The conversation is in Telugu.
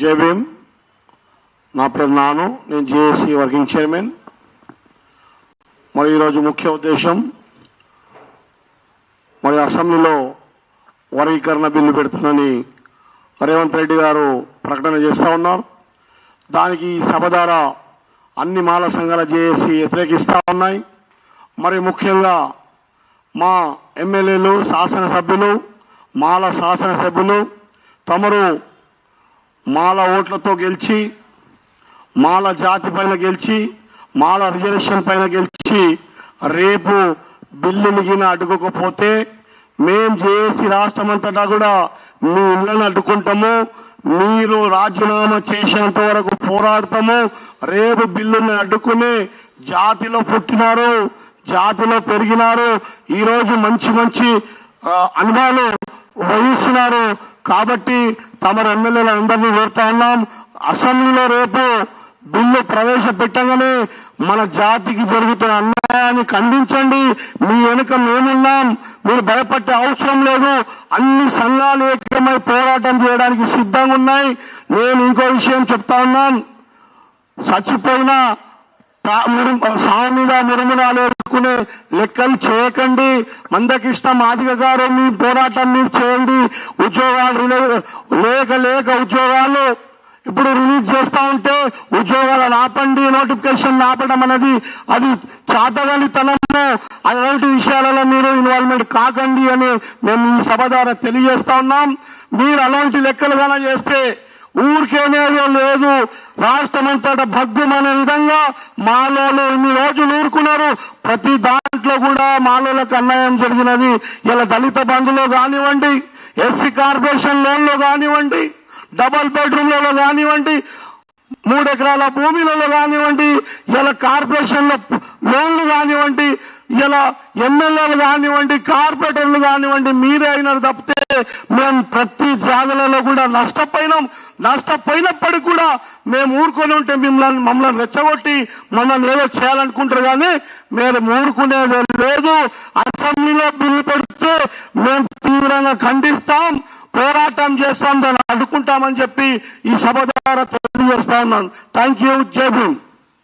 జై భీమ్. నా పేరు నాను, నేను జేఏసీ వర్కింగ్ చైర్మన్. మరి ఈరోజు ముఖ్య ఉద్దేశం, మరి అసెంబ్లీలో వర్గీకరణ బిల్లు పెడుతుందని రేవంత్ రెడ్డి గారు ప్రకటన చేస్తా ఉన్నారు. దానికి సభ ద్వారా అన్ని మాల సంఘాల జేఏసీ వ్యతిరేకిస్తా ఉన్నాయి. మరి ముఖ్యంగా మా ఎమ్మెల్యేలు, శాసనసభ్యులు, మాల శాసనసభ్యులు తమరు మాల ఓట్లతో గెలిచి, మాల జాతి పైన గెలిచి, మాల రిజర్వేషన్ పైన గెలిచి రేపు బిల్లు మిగిలిన అడ్డుకోకపోతే మేం జేఏసీ రాష్ట్రమంతటా కూడా మీ ఇళ్లను అడ్డుకుంటాము. మీరు రాజీనామా చేసేంత వరకు పోరాడతాము. రేపు బిల్లుని అడ్డుకుని జాతిలో పుట్టినారు, జాతిలో పెరిగినారు, ఈరోజు మంచి మంచి అనుభవాలు వహిస్తున్నారు. కాబట్టి తమ ఎమ్మెల్యేలు అందరినీ కోరుతా ఉన్నాం, అసెంబ్లీలో రేపు బిల్లు ప్రవేశపెట్టగానే మన జాతికి జరుగుతున్న అన్యాయాన్ని ఖండించండి. మీ వెనుక మేమున్నాం, మీరు భయపడే అవసరం లేదు. అన్ని సంఘాలు ఏకమై పోరాటం చేయడానికి సిద్ధంగా ఉన్నాయి. నేను ఇంకో విషయం చెప్తా ఉన్నాను, చచ్చిపోయిన సాగు మీద మురుమురాలు ఎదుర్కొనే లెక్కలు చేయకండి. మందకృష్ణ మాదిగ గారు మీ పోరాటం మీరు చేయండి. ఉద్యోగాలు లేక ఉద్యోగాలు ఇప్పుడు రిలీజ్ చేస్తా ఉంటే ఉద్యోగాలను ఆపండి, నోటిఫికేషన్ ఆపడం అనేది అది చాతగానితనము. అలాంటి విషయాలలో మీరు ఇన్వాల్వ్మెంట్ కాకండి అని మేము ఈ సభ ద్వారా తెలియజేస్తా ఉన్నాం. మీరు అలాంటి లెక్కలు గాన చేస్తే ఊరికేనేదో లేదు, రాష్ట్రమంతటా భగ్గుమనే విధంగా మాలోలు ఇన్ని రోజులు ఊరుకున్నారు. ప్రతి దాంట్లో కూడా మాలోలకు అన్యాయం జరిగినది. ఇలా దళిత బంధులో కానివ్వండి, ఎస్సీ కార్పొరేషన్ లోన్లో కానివ్వండి, డబల్ బెడ్రూమ్లలో కానివ్వండి, 3 ఎకరాల భూమిలలో కానివ్వండి, ఇలా కార్పొరేషన్ల లోన్లు కానివ్వండి, ఇలా ఎమ్మెల్యేలు కానివ్వండి, కార్పొరేటర్లు కానివ్వండి, మీరే అయినారు తప్పితే మేము ప్రతి జాగలలో కూడా నష్టపోయినప్పటికీ కూడా మేము ఊరుకొని ఉంటే మమ్మల్ని రెచ్చగొట్టి మమ్మల్ని ఏదో చేయాలనుకుంటారు. కానీ మేము ఊరుకునేది లేదు. అసెంబ్లీలో బిల్లు పెడితే మేము తీవ్రంగా ఖండిస్తాం, పోరాటం చేస్తాం, దాన్ని అడ్డుకుంటామని చెప్పి ఈ సభ ద్వారా తెలియజేస్తా ఉన్నాను. Thank you. జై భీమ్.